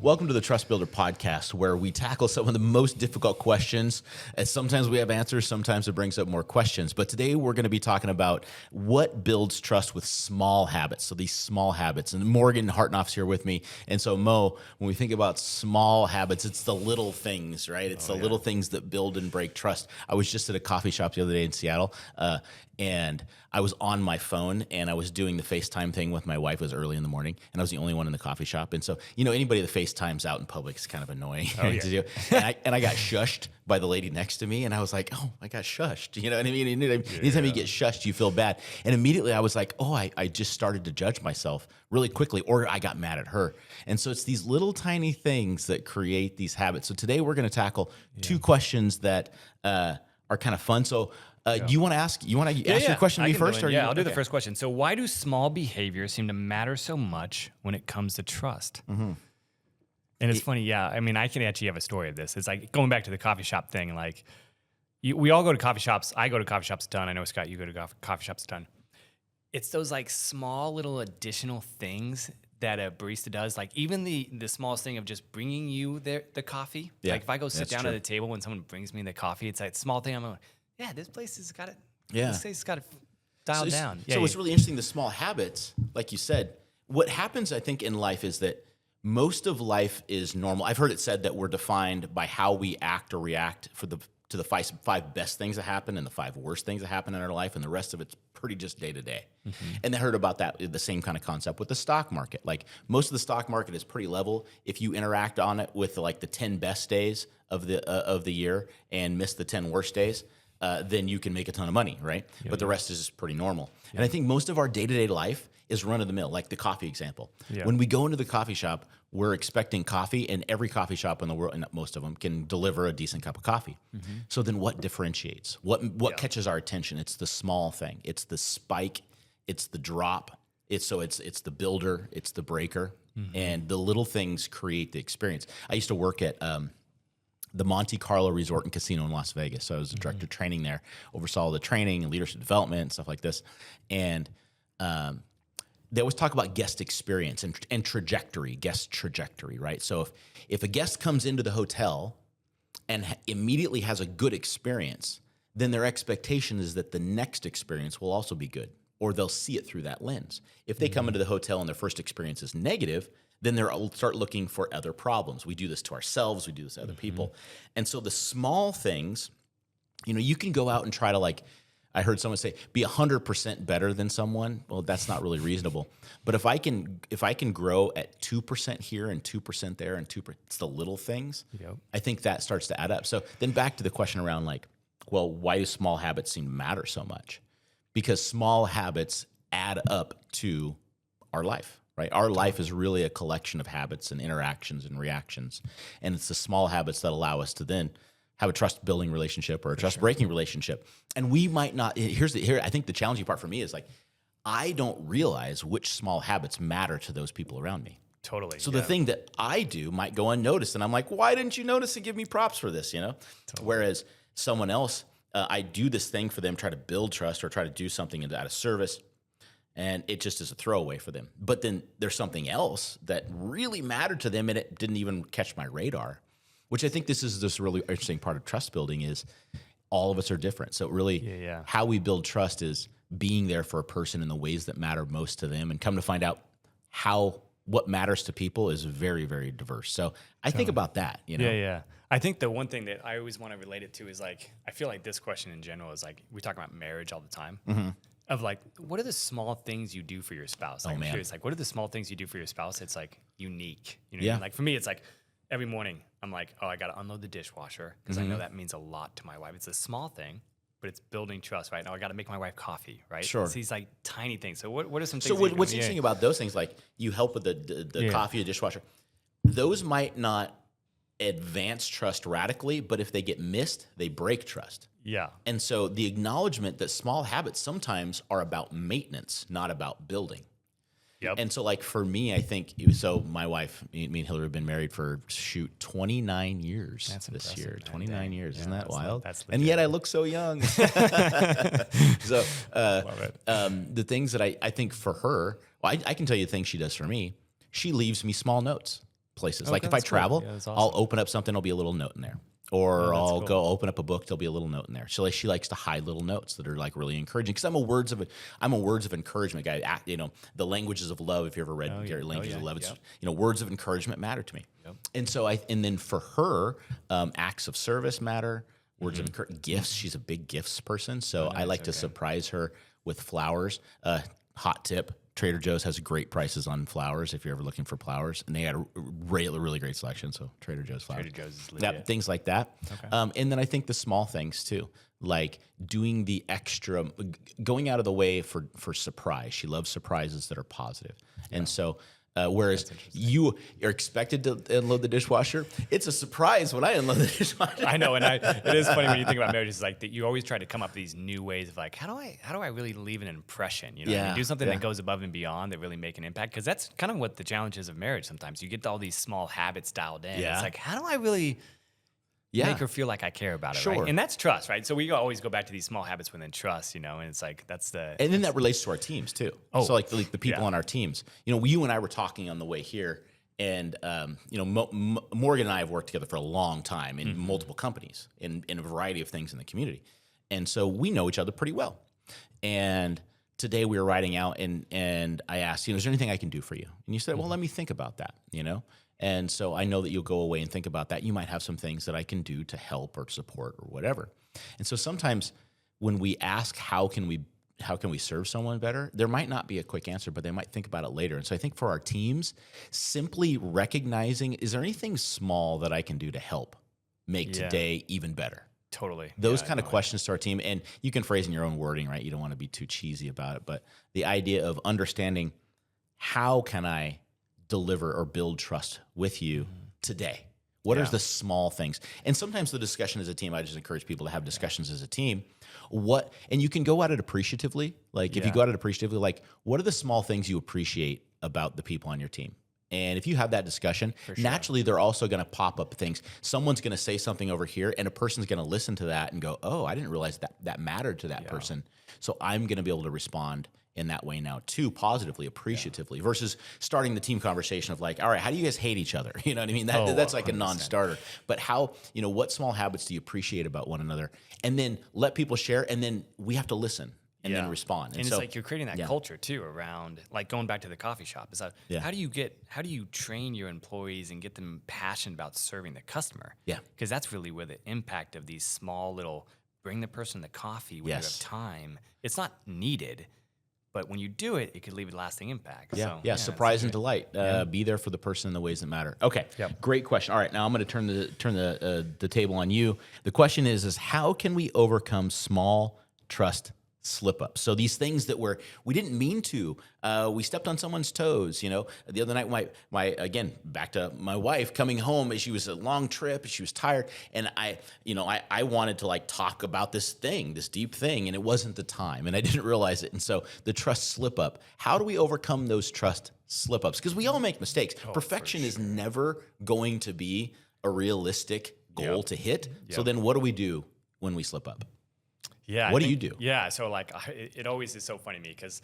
Welcome to the TrustBuilder Podcast, where we tackle some of the most difficult questions. And sometimes we have answers, sometimes it brings up more questions. But today we're going to be talking about what builds trust with small habits. So these small habits. And Morgan Hartanov's here with me. And so Mo, when we think about small habits, it's the little things, right? It's little things that build and break trust. I was just at a coffee shop the other day in Seattle, and I was on my phone and I was doing the FaceTime thing with my wife. It was early in the morning and I was the only one in the coffee shop. And so, anybody that FaceTimes out in public is kind of annoying to do. And I got shushed by the lady next to me and I was like, oh, I got shushed. You know what I mean? Anytime you get shushed, you feel bad. And immediately I was like, oh, I just started to judge myself really quickly, or I got mad at her. And so it's these little tiny things that create these habits. So today we're going to tackle two questions that are kind of fun. So do you want to ask? You want to ask your question to me first? I'll do the first question. So, why do small behaviors seem to matter so much when it comes to trust? Mm-hmm. And it's funny, I mean, I can actually have a story of this. It's like going back to the coffee shop thing. Like, we all go to coffee shops. I go to coffee shops a ton. I know, Scott, you go to coffee shops a ton. It's those like small little additional things that a barista does. Like even the smallest thing of just bringing you the coffee. Yeah, like if I go sit down at the table when someone brings me the coffee, it's like a small thing. I'm like, yeah, this place has got it. Yeah. This place has got it dialed down. So what's really interesting, the small habits, like you said, what happens, I think, in life is that most of life is normal. I've heard it said that we're defined by how we act or react to the five best things that happen and the 5 worst things that happen in our life, and the rest of it's pretty just day to day. And I heard about that, the same kind of concept with the stock market. Like most of the stock market is pretty level. If you interact on it with like the 10 best days of the year and miss the 10 worst days, then you can make a ton of money, right? But the rest is pretty normal. And I think most of our day-to-day life is run-of-the-mill, like the coffee example. When we go into the coffee shop, we're expecting coffee, and every coffee shop in the world, and most of them, can deliver a decent cup of coffee. So then what differentiates? What catches our attention? It's the small thing. It's the spike. It's the drop. It's the builder. It's the breaker. And the little things create the experience. I used to work at the Monte Carlo Resort and Casino in Las Vegas. So I was the director of training there, oversaw all the training and leadership development and stuff like this. And they always talk about guest experience and trajectory, guest trajectory, right? So if a guest comes into the hotel and immediately has a good experience, then their expectation is that the next experience will also be good, or they'll see it through that lens. If they come into the hotel and their first experience is negative, then they'll start looking for other problems. We do this to ourselves. We do this to other people. And so the small things, you can go out and try to, like, I heard someone say, be 100% better than someone. Well, that's not really reasonable. But if I can grow at 2% here and 2% there and 2%, it's the little things. I think that starts to add up. So then back to the question around, like, well, why do small habits seem to matter so much? Because small habits add up to our life. Right? Our life is really a collection of habits and interactions and reactions. And it's the small habits that allow us to then have a trust-building relationship or a trust-breaking relationship. And we might not, I think the challenging part for me is, like, I don't realize which small habits matter to those people around me. Totally. So the thing that I do might go unnoticed. And I'm like, why didn't you notice and give me props for this, Totally. Whereas someone else, I do this thing for them, try to build trust or try to do something out of service, and it just is a throwaway for them. But then there's something else that really mattered to them, and it didn't even catch my radar, which I think this is this really interesting part of trust building is all of us are different. So really how we build trust is being there for a person in the ways that matter most to them, and come to find out what matters to people is very, very diverse. So I think about that, Yeah. I think the one thing that I always want to relate it to is, like, I feel like this question in general is, like, we talk about marriage all the time. Of, like, what are the small things you do for your spouse? Like, I'm curious, like, what are the small things you do for your spouse? It's, like, unique. What I mean? Like, for me, it's like every morning I'm like, oh, I got to unload the dishwasher because I know that means a lot to my wife. It's a small thing, but it's building trust, right? Now I got to make my wife coffee, right? Sure. It's these, like, tiny things. So what are some things? So what's interesting about those things, like you help with the coffee, the dishwasher, those might not advance trust radically, but if they get missed, they break trust. Yeah. And so the acknowledgement that small habits sometimes are about maintenance, not about building. Yep. And so, like, for me, I think, so my wife, me and Hillary have been married for 29 years this year. 29 years. Isn't that wild? And yet I look so young. So love it. The things that I think for her, well, I can tell you the things she does for me. She leaves me small notes. places. Okay, Like if I that's cool. travel, Yeah, that's I'll awesome. open up something, there'll be a little note in there. Or I'll cool. go open up a book, there'll be a little note in there. So like, she likes to hide little notes that are like really encouraging, because I'm a words of encouragement guy. The languages of love. If you ever read Gary Languages of Love, it's words of encouragement matter to me. Yep. And then for her, acts of service matter. Words of encouragement, gifts. She's a big gifts person, so I like to surprise her with flowers. Hot tip: Trader Joe's has great prices on flowers if you're ever looking for flowers, and they had a really great selection. So Trader Joe's flowers, Trader Joe's is legit. things like that. Okay. And then I think the small things too, like doing the extra, going out of the way for surprise. She loves surprises that are positive, and so. Whereas you are expected to unload the dishwasher, it's a surprise when I unload the dishwasher. I know, and it is funny when you think about marriage. It's like that you always try to come up with these new ways of like, how do I really leave an impression? You know, what I mean? Do something that goes above and beyond that really make an impact. Because that's kind of what the challenge is of marriage. Sometimes you get all these small habits dialed in. Yeah. It's like, how do I really make her feel like I care about it? Right? And that's trust, right? So we always go back to these small habits within trust, and it's like and then that relates to our teams too. Oh, so like the people on our teams, you and I were talking on the way here, and Morgan and I have worked together for a long time in multiple companies in a variety of things in the community, and so we know each other pretty well. And today we were riding out, and I asked, is there anything I can do for you? And you said, well, let me think about that, And so I know that you'll go away and think about that. You might have some things that I can do to help or support or whatever. And so sometimes when we ask how can we serve someone better, there might not be a quick answer, but they might think about it later. And so I think for our teams, simply recognizing, is there anything small that I can do to help make today even better? Totally. Those kind of questions to our team. And you can phrase in your own wording, right? You don't want to be too cheesy about it. But the idea of understanding, how can I deliver or build trust with you today? What are the small things? And sometimes the discussion as a team, I just encourage people to have discussions as a team. And you can go at it appreciatively. Like if you go at it appreciatively, like what are the small things you appreciate about the people on your team? And if you have that discussion, naturally they're also going to pop up things. Someone's going to say something over here, and a person's going to listen to that and go, oh, I didn't realize that mattered to that person. So I'm going to be able to respond in that way now too, positively, appreciatively, versus starting the team conversation of like, all right, how do you guys hate each other? You know what I mean? That's like 100%. A non-starter. But how, what small habits do you appreciate about one another? And then let people share, and then we have to listen and then respond. And so, it's like you're creating that culture too around, like going back to the coffee shop. Is that how do you train your employees and get them passionate about serving the customer? Yeah. Because that's really where the impact of these small little, bring the person the coffee when you have time. It's not needed. But when you do it, it could leave a lasting impact. Yeah, surprise and delight. Be there for the person in the ways that matter. Okay, great question. All right, now I'm going to turn the table on you. The question is how can we overcome small trust slip-ups? So these things that we didn't mean to. We stepped on someone's toes. The other night, again, back to my wife coming home. She was a long trip. She was tired, and I wanted to like talk about this deep thing, and it wasn't the time, and I didn't realize it. And so the trust slip-up. How do we overcome those trust slip-ups? Because we all make mistakes. Perfection is never going to be a realistic goal to hit. So then, what do we do when we slip up? Yeah. What do you do? Yeah. So like, it always is so funny to me because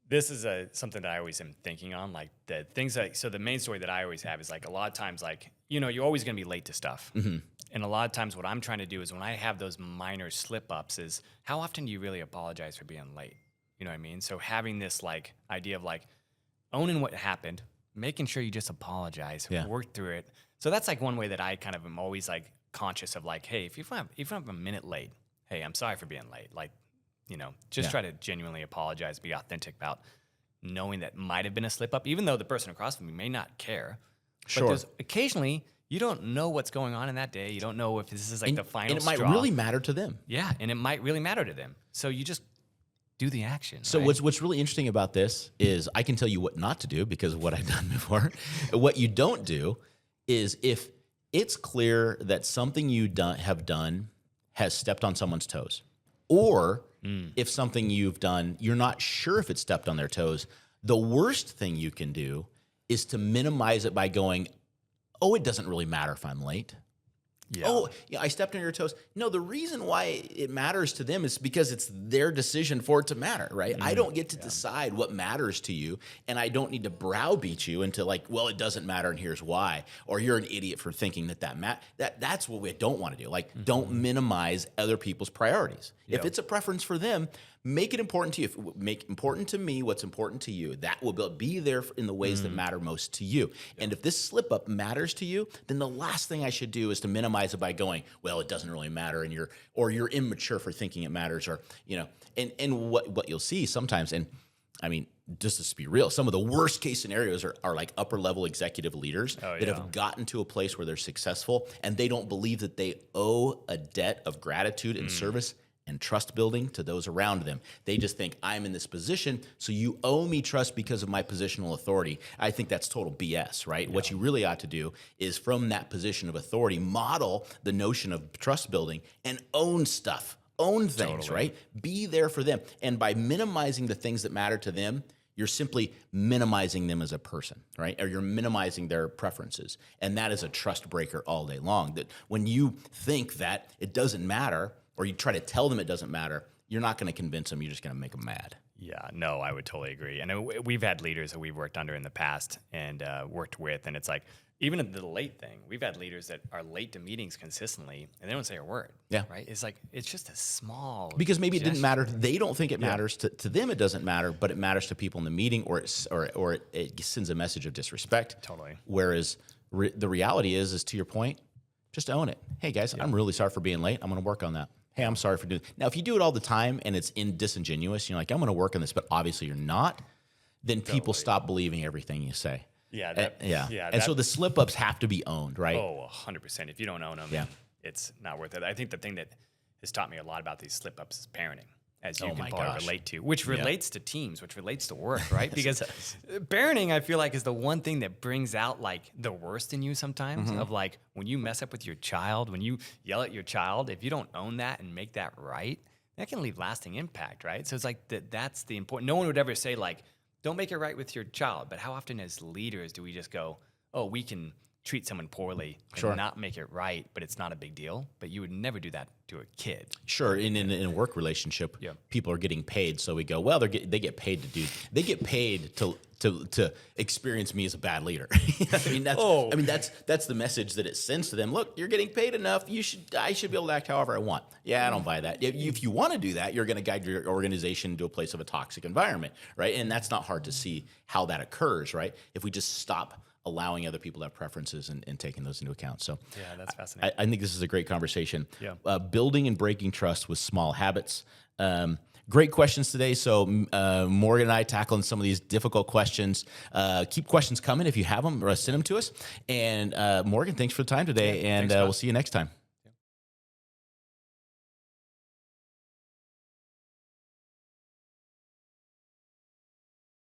this is something that I always am thinking on. Like the things so the main story that I always have is like a lot of times, like, you're always going to be late to stuff. Mm-hmm. And a lot of times what I'm trying to do is when I have those minor slip ups is how often do you really apologize for being late? You know what I mean? So having this like idea of like owning what happened, making sure you just apologize, work through it. So that's like one way that I kind of am always like conscious of like, hey, if I'm a minute late, hey, I'm sorry for being late. Like, just try to genuinely apologize, be authentic about knowing that might have been a slip up, even though the person across from you may not care. Sure. But occasionally, you don't know what's going on in that day. You don't know if this is like the final straw. And it might really matter to them. Yeah, and it might really matter to them. So you just do the action. So what's really interesting about this is I can tell you what not to do because of what I've done before. What you don't do is if it's clear that something you have done has stepped on someone's toes, or if something you've done, you're not sure if it stepped on their toes, the worst thing you can do is to minimize it by going, oh, it doesn't really matter if I'm late. Yeah. Oh, yeah, I stepped on your toes. No, the reason why it matters to them is because it's their decision for it to matter, right? I don't get to decide what matters to you, and I don't need to browbeat you into like, well, it doesn't matter, and here's why, or you're an idiot for thinking that's what we don't want to do. Like, don't minimize other people's priorities. If it's a preference for them, make it important to you. Make important to me what's important to you. That will be there in the ways that matter most to you. And if this slip up matters to you, then the last thing I should do is to minimize it by going, well, it doesn't really matter, and you're immature for thinking it matters, or and what you'll see sometimes, and I mean, just to be real, some of the worst case scenarios are like upper level executive leaders that have gotten to a place where they're successful and they don't believe that they owe a debt of gratitude and service and trust building to those around them. They just think, I'm in this position, so you owe me trust because of my positional authority. I think that's total BS, right? Yeah. What you really ought to do is, from that position of authority, model the notion of trust building and own stuff, own things, right? Be there for them. And by minimizing the things that matter to them, you're simply minimizing them as a person, right? Or you're minimizing their preferences. And that is a trust breaker all day long. That when you think that it doesn't matter, or you try to tell them it doesn't matter, you're not going to convince them. You're just going to make them mad. Yeah, no, I would totally agree. And we've had leaders that we've worked under in the past and worked with, and it's like, even the late thing, we've had leaders that are late to meetings consistently, and they don't say a word. Yeah. Right? It's like, it's just a small because maybe it didn't matter. They don't think it matters. To them, it doesn't matter, but it matters to people in the meeting, or it sends a message of disrespect. Totally. Whereas the reality is to your point, just own it. Hey, guys, I'm really sorry for being late. I'm going to work on that. Hey, I'm sorry for doing it. Now, if you do it all the time and it's disingenuous, you're like, I'm going to work on this, but obviously you're not, then people stop believing everything you say. Yeah. And so the slip-ups have to be owned, right? Oh, 100%. If you don't own them, it's not worth it. I think the thing that has taught me a lot about these slip-ups is parenting, as you can probably relate to, which relates to teams, which relates to work, right? Because parenting, I feel like, is the one thing that brings out like the worst in you sometimes, of like when you mess up with your child, when you yell at your child, if you don't own that and make that right, that can leave lasting impact, right? So it's like that's the important. No one would ever say like, don't make it right with your child. But how often as leaders do we just go, oh, we can treat someone poorly and not make it right, but it's not a big deal? But you would never do that to a kid. Sure. In a work relationship, people are getting paid. So we go, well, they get paid to experience me as a bad leader. That's the message that it sends to them. Look, you're getting paid enough. I should be able to act however I want. Yeah, I don't buy that. If you want to do that, you're going to guide your organization to a place of a toxic environment, right? And that's not hard to see how that occurs, right? If we just stop allowing other people to have preferences and taking those into account. So yeah, that's fascinating. I think this is a great conversation. Yeah. Building and breaking trust with small habits. Great questions today. So Morgan and I tackling some of these difficult questions. Keep questions coming if you have them, or send them to us. And Morgan, thanks for the time today, and we'll see you next time.